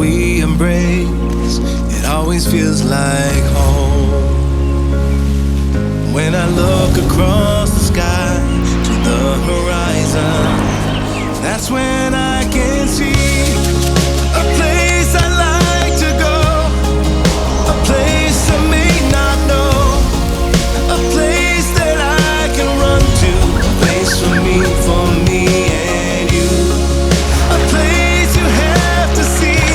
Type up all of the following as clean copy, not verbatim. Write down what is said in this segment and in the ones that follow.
we embrace, it always feels like home. When I look across the sky to the horizon, that's when I can see a place I like to go, a place I may not know, a place that I can run to, a place for me and you, a place you have to see,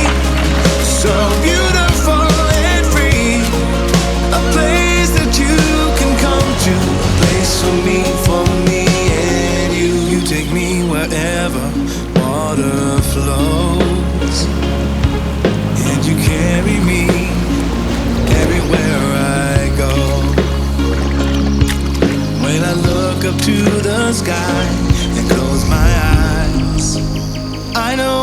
so beautiful and free, a place that you can come to, a place for me and you. You take me wherever water flows, and you carry me everywhere I go. When I look up to the sky and close my eyes, I know